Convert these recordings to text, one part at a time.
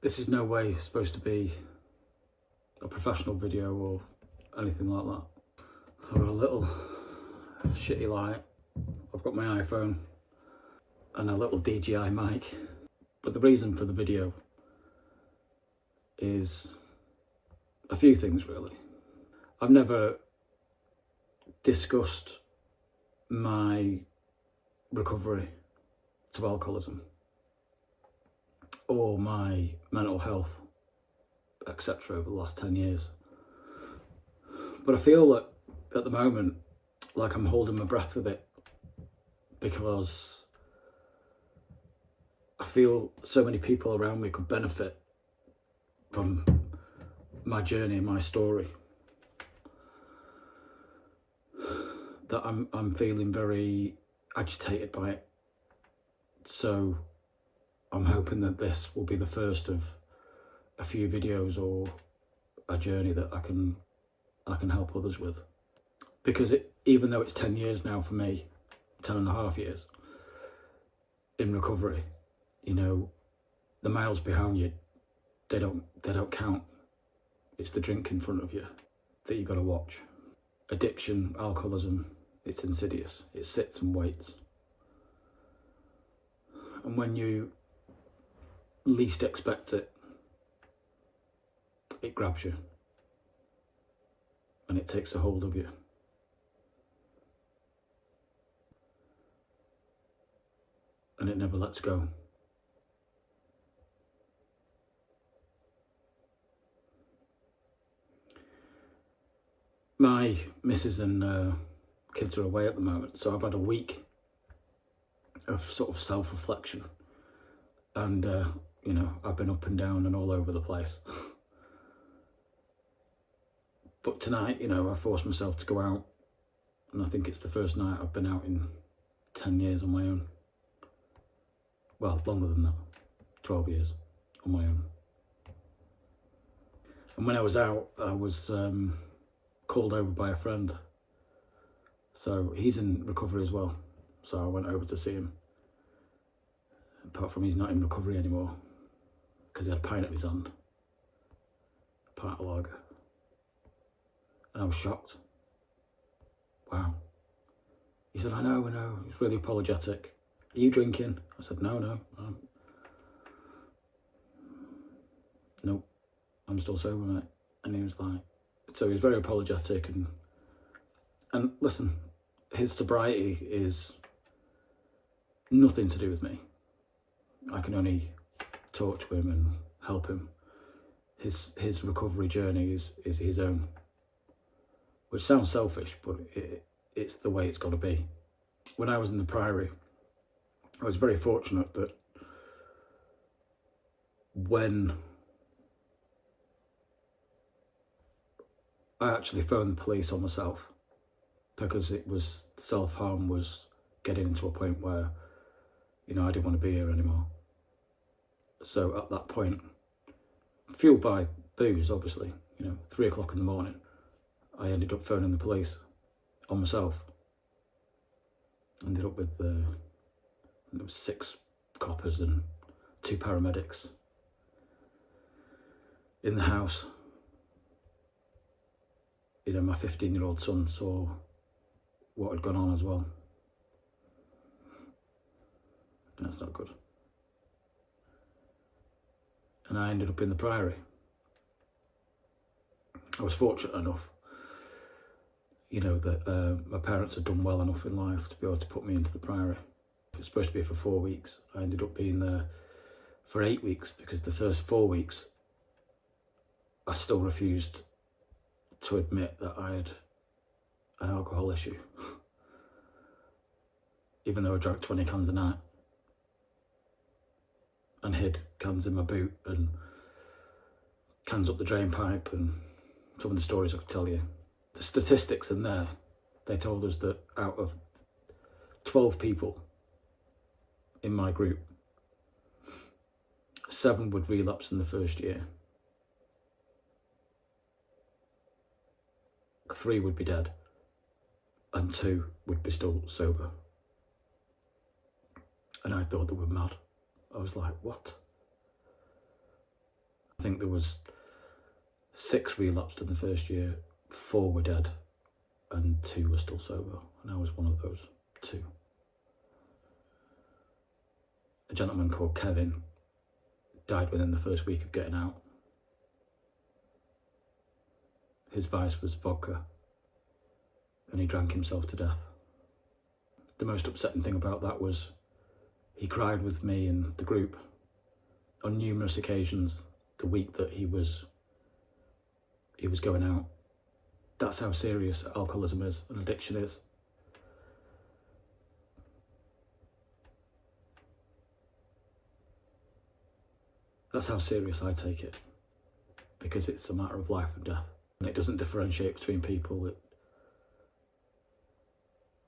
This is no way supposed to be a professional video or anything like that. I've got a little shitty light, I've got my iPhone and a little DJI mic. But the reason for the video is a few things really. I've never discussed my recovery to alcoholism or my mental health, etc. over the last 10 years. But I feel that at the moment, like I'm holding my breath with it, because I feel so many people around me could benefit from my journey and my story, that I'm feeling very agitated by it. So I'm hoping that this will be the first of a few videos or a journey that I can help others with. Because even though it's 10 years now for me, 10 and a half years in recovery, you know, the miles behind you, they don't count. It's the drink in front of you that you got to watch. Addiction, alcoholism, it's insidious. It sits and waits. And when you least expect it, it grabs you and it takes a hold of you. And it never lets go. My missus and kids are away at the moment, so I've had a week of sort of self-reflection, and you know, I've been up and down and all over the place. But tonight, you know, I forced myself to go out, and I think it's the first night I've been out in 10 years on my own. Well, longer than that, 12 years on my own. And when I was out, I was called over by a friend. So he's in recovery as well. So I went over to see him. Apart from he's not in recovery anymore, because he had a pint in his hand, a pint of lager. And I was shocked. Wow. He said, I know. He's really apologetic. Are you drinking? I said, no. Nope, I'm still sober, mate. And he was like, so he was very apologetic, and listen, his sobriety is nothing to do with me. I can only talk to him and help him. His recovery journey is his own, which sounds selfish, but it's the way it's got to be. When I was in the Priory, I was very fortunate that when I actually phoned the police on myself, because it was self-harm was getting into a point where, you know, I didn't want to be here anymore. So at that point, fueled by booze, obviously, you know, 3 o'clock in the morning, I ended up phoning the police on myself. Ended up with there was 6 coppers and 2 paramedics in the house. You know, my 15-year-old son saw what had gone on as well. That's not good. And I ended up in the Priory. I was fortunate enough, you know, that my parents had done well enough in life to be able to put me into the Priory. It was supposed to be for 4 weeks. I ended up being there for 8 weeks, because the first 4 weeks I still refused to admit that I had an alcohol issue. Even though I drank 20 cans a night and hid cans in my boot and cans up the drain pipe, and some of the stories I could tell you. The statistics in there, they told us that out of 12 people in my group, 7 would relapse in the first year. 3 would be dead, and 2 would be still sober. And I thought they were mad. I was like, what? think there was 6 relapsed in the first year, 4 were dead, and 2 were still sober, and I was one of those 2. A gentleman called Kevin died within the first week of getting out. His vice was vodka, and he drank himself to death. The most upsetting thing about that was he cried with me and the group on numerous occasions the week that he was going out. That's how serious alcoholism is and addiction is. That's how serious I take it, because it's a matter of life and death. And it doesn't differentiate between people,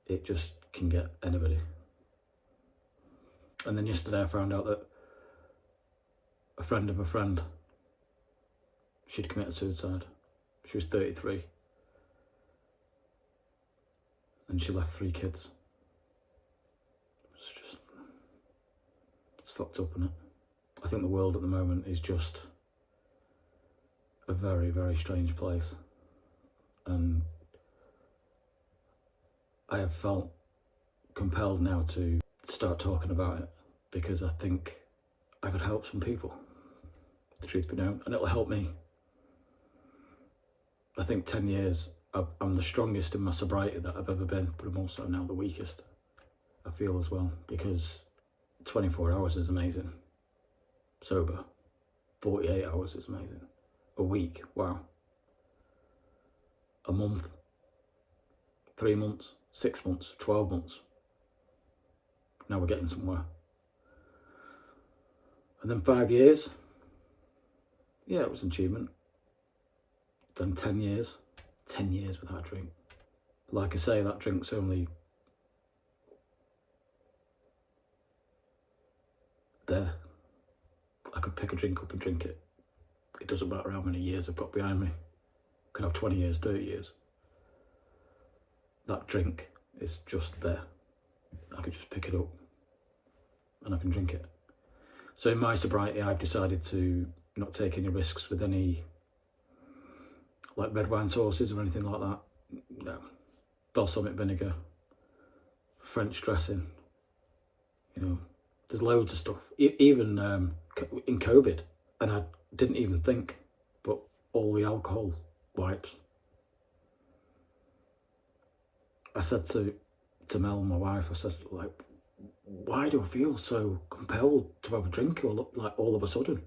it just can get anybody. And then yesterday I found out that a friend of a friend, she'd committed suicide. She was 33. And she left 3 kids. It's fucked up, isn't it? I think the world at the moment is just a very, very strange place. And I have felt compelled now to start talking about it, because I think I could help some people, the truth be known, and it'll help me. I think 10 years, I'm the strongest in my sobriety that I've ever been, but I'm also now the weakest, I feel, as well, because 24 hours is amazing. Sober, 48 hours is amazing. A week, wow. A month, 3 months, 6 months, 12 months. Now we're getting somewhere. And then 5 years, yeah, it was an achievement. Then 10 years without a drink. Like I say, that drink's only there. I could pick a drink up and drink it. It doesn't matter how many years I've got behind me. I could have 20 years, 30 years. That drink is just there. I could just pick it up and I can drink it. So in my sobriety, I've decided to not take any risks with any, like red wine sauces or anything like that. No. Balsamic vinegar, French dressing, you know, there's loads of stuff. Even in COVID, and I didn't even think, but all the alcohol wipes. I said to Mel, my wife, I said, like, why do I feel so compelled to have a drink all of a sudden?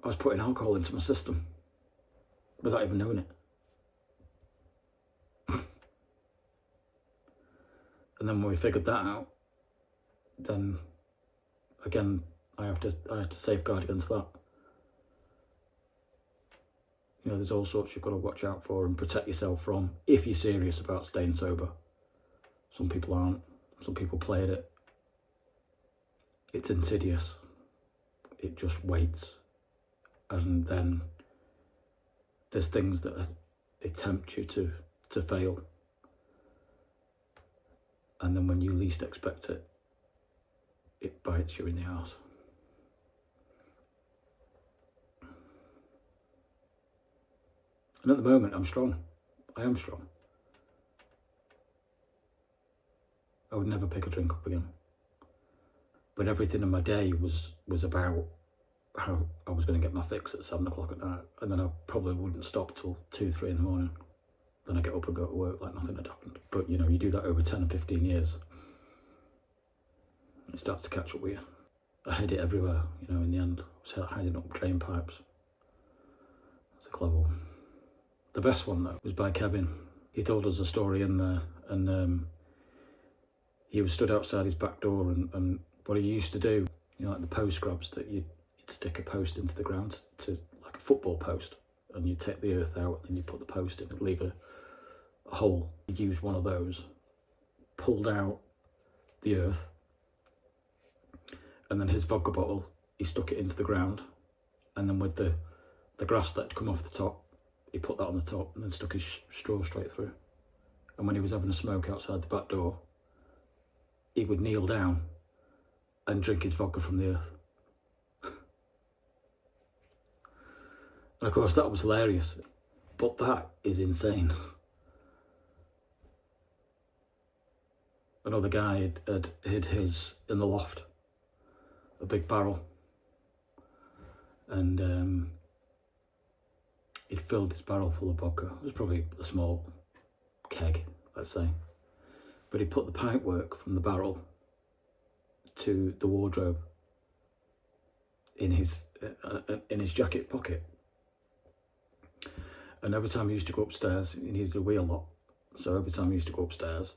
I was putting alcohol into my system without even knowing it. And then when we figured that out, then again, I had to safeguard against that. You know, there's all sorts you've got to watch out for and protect yourself from if you're serious about staying sober. Some people aren't. Some people play at it. It's insidious. It just waits. And then there's things that they tempt you to fail. And then when you least expect it, it bites you in the arse. And at the moment, I'm strong. I am strong. I would never pick a drink up again. But everything in my day was about how I was going to get my fix at 7 o'clock at night. And then I probably wouldn't stop till 2, 3 in the morning. Then I get up and go to work like nothing had happened. But you know, you do that over 10 and 15 years. It starts to catch up with you. I hid it everywhere, you know, in the end. I was hiding up drain pipes. That's a clever one. The best one, though, was by Kevin. He told us a story in there, and he was stood outside his back door, and what he used to do, you know, like the post grabs, that you'd stick a post into the ground, to like a football post, and you'd take the earth out, and you put the post in and leave a hole. He'd use one of those, pulled out the earth, and then his vodka bottle, he stuck it into the ground, and then with the grass that had come off the top, he put that on the top and then stuck his straw straight through. And when he was having a smoke outside the back door, he would kneel down and drink his vodka from the earth. And of course that was hilarious, but that is insane. Another guy had hid his in the loft, a big barrel, and he'd filled his barrel full of vodka. It was probably a small keg, let's say, but he put the pipework from the barrel to the wardrobe in his jacket pocket. And every time he used to go upstairs, he needed a wee a lot. So every time he used to go upstairs,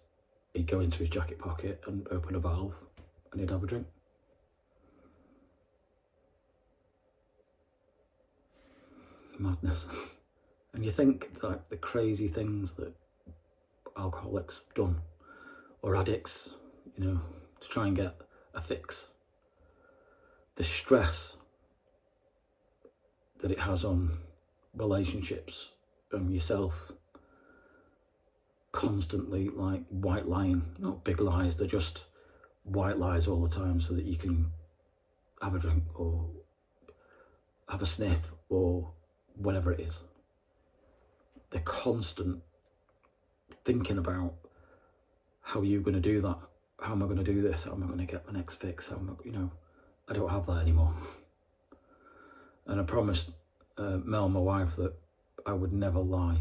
he'd go into his jacket pocket and open a valve and he'd have a drink. Madness. And you think that the crazy things that alcoholics have done, or addicts, you know, to try and get a fix, the stress that it has on relationships and yourself, constantly like white lying, not big lies, they're just white lies all the time so that you can have a drink or have a sniff or whatever it is. The constant thinking about how are you going to do that, how am I going to do this, how am I going to get my next fix, how am I, you know, I don't have that anymore. And I promised Mel, my wife, that I would never lie.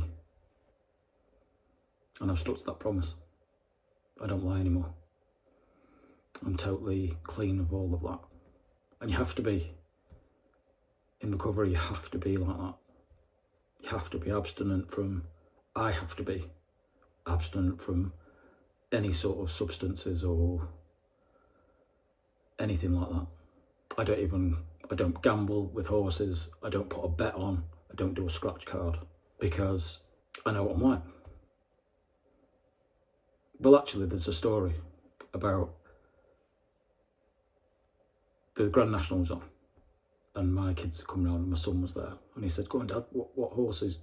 And I've stuck to that promise. I don't lie anymore. I'm totally clean of all of that. And you have to be. In recovery, you have to be like that. You have to be abstinent from, I have to be abstinent from any sort of substances or anything like that. I don't gamble with horses. I don't put a bet on. I don't do a scratch card because I know what I'm like. Well, actually, there's a story about the Grand National was on and my kids had come round and my son was there and he said, "Go on, Dad, what horses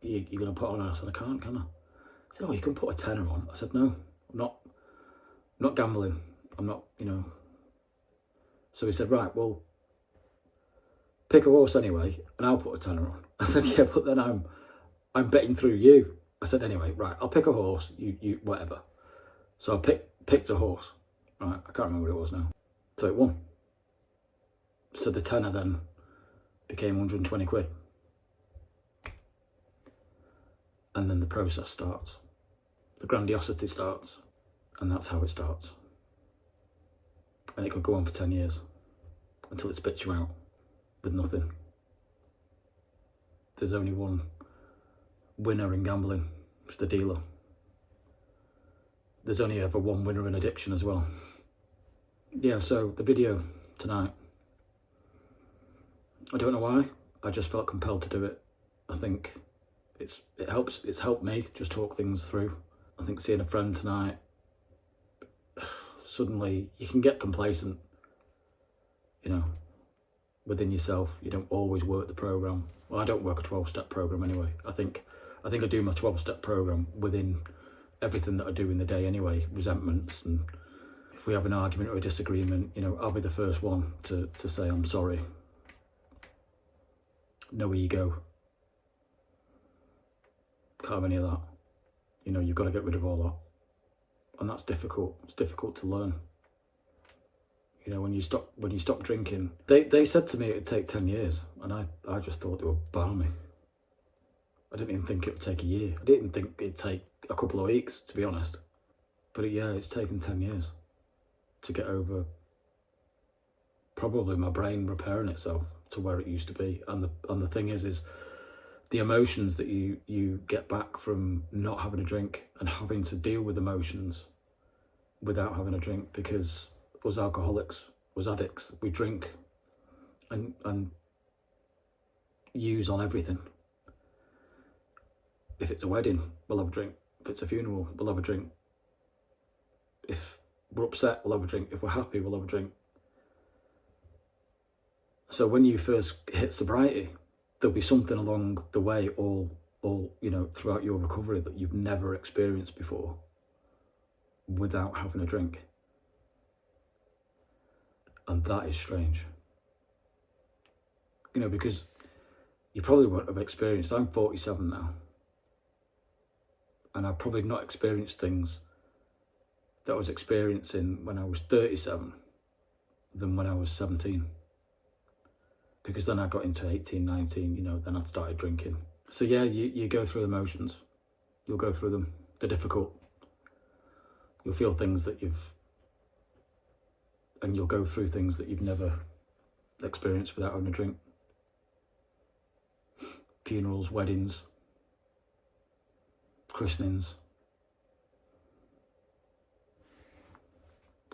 are you going to put on?" I said, "I can't, can I?" He said, "Oh, you can put a tenner on." I said, "No, I'm not gambling. I'm not, you know." So he said, "Right, well, pick a horse anyway and I'll put a tenner on." I said, "Yeah, but then I'm betting through you." I said, "Anyway, right, I'll pick a horse, you whatever." So I picked a horse, right, I can't remember what it was now. So it won. So the tenner then became 120 quid. And then the process starts. The grandiosity starts. And that's how it starts. And it could go on for 10 years until it spits you out with nothing. There's only one winner in gambling, it's the dealer. There's only ever one winner in addiction as well. Yeah, so the video tonight, I don't know why, I just felt compelled to do it. I think it's helped me just talk things through. I think seeing a friend tonight, suddenly you can get complacent, you know, within yourself. You don't always work the program. Well, I don't work a 12-step program anyway. I think I do my 12-step program within everything that I do in the day anyway. Resentments, and if we have an argument or a disagreement, you know, I'll be the first one to say I'm sorry. No ego. Can't have any of that. You know, you've got to get rid of all that. And that's difficult. It's difficult to learn. You know, when you stop drinking, they said to me it'd take 10 years, and I just thought they were balmy. I didn't even think it would take a year. I didn't think it'd take a couple of weeks, to be honest. But yeah, it's taken 10 years to get over probably my brain repairing itself to where it used to be. And the thing is the emotions that you get back from not having a drink and having to deal with emotions without having a drink, because us alcoholics, us addicts, we drink and use on everything. If it's a wedding, we'll have a drink. If it's a funeral, we'll have a drink. If we're upset, we'll have a drink. If we're happy, we'll have a drink. So when you first hit sobriety, there'll be something along the way, all you know, throughout your recovery that you've never experienced before without having a drink. And that is strange. You know, because you probably won't have experienced. I'm 47 now, and I've probably not experienced things that I was experiencing when I was 37 than when I was 17. Because then I got into 18, 19, you know, then I started drinking. So yeah, you go through the motions. You'll go through them. They're difficult. You'll feel things that and you'll go through things that you've never experienced without having a drink. Funerals, weddings, christenings.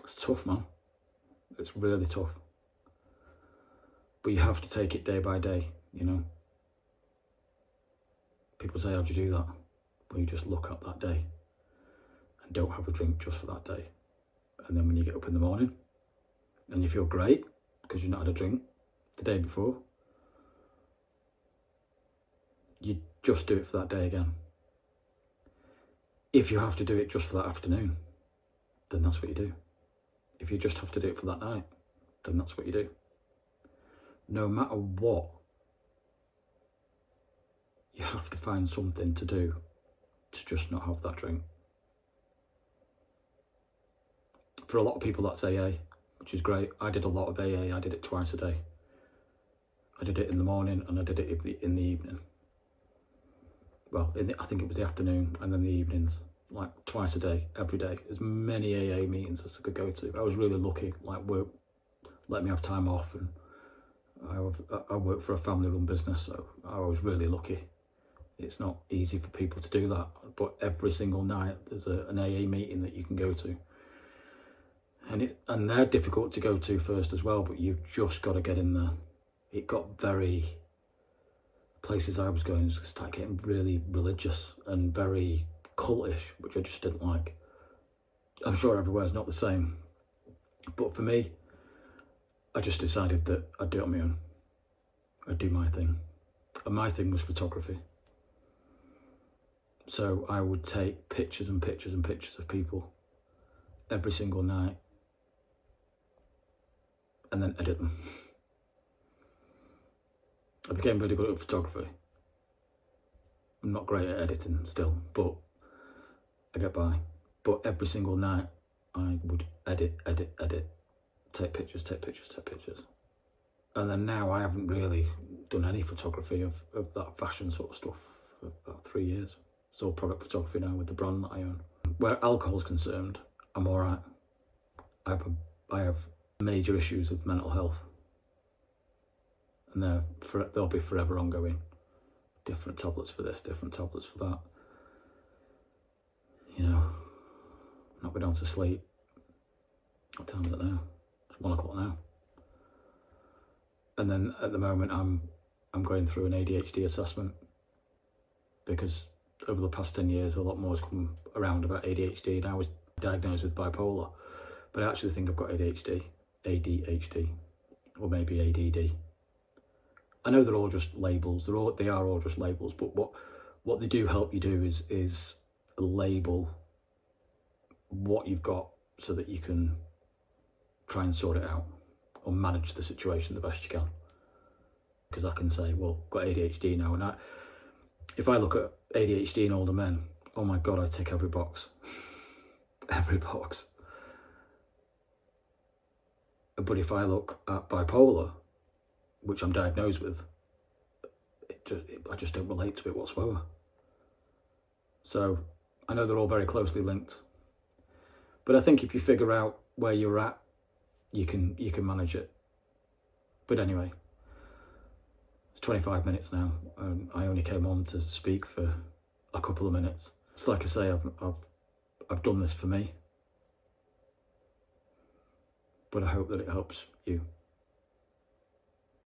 It's tough, man. It's really tough. But you have to take it day by day, you know. People say, how'd you do that? Well, you just look at that day and don't have a drink just for that day. And then when you get up in the morning and you feel great because you've not had a drink the day before, you just do it for that day again. If you have to do it just for that afternoon, then that's what you do. If you just have to do it for that night, then that's what you do. No matter what, you have to find something to do to just not have that drink. For a lot of people, that's AA, which is great. I did a lot of AA. I did it twice a day. I did it in the morning and I did it in the evening. Well, I think it was the afternoon and then the evenings, like twice a day, every day. As many AA meetings as I could go to. I was really lucky, like work let me have time off, and I work for a family-run business, so I was really lucky. It's not easy for people to do that, but every single night there's an AA meeting that you can go to. And they're difficult to go to first as well, but you've just got to get in there. It got places I was going started getting really religious and very cultish, which I just didn't like. I'm sure everywhere's not the same, but for me, I just decided that I'd do it on my own. I'd do my thing, and my thing was photography. So I would take pictures and pictures and pictures of people every single night and then edit them. I became really good at photography. I'm not great at editing still, but I get by. But every single night I would edit, take pictures. And then now I haven't really done any photography of that fashion sort of stuff for about 3 years. It's all product photography now with the brand that I own. Where alcohol's concerned, I'm all right. I have major issues with mental health, and they'll be forever ongoing. Different tablets for this, different tablets for that. You know, not been able to sleep. What time is it now? It's 1 o'clock now. And then at the moment I'm going through an ADHD assessment, because over the past 10 years a lot more has come around about ADHD, and I was diagnosed with bipolar, but I actually think I've got ADHD, or maybe ADD. I know they're all just labels. They are all just labels, but what they do help you do is label what you've got so that you can try and sort it out or manage the situation the best you can. Because I can say, well, I've got ADHD now, and if I look at ADHD in older men, oh my God, I tick every box. Every box. But if I look at bipolar, which I'm diagnosed with, I just don't relate to it whatsoever. So I know they're all very closely linked, but I think if you figure out where you're at, you can manage it. But anyway, it's 25 minutes now, and I only came on to speak for a couple of minutes. It's like I say, I've done this for me, but I hope that it helps you.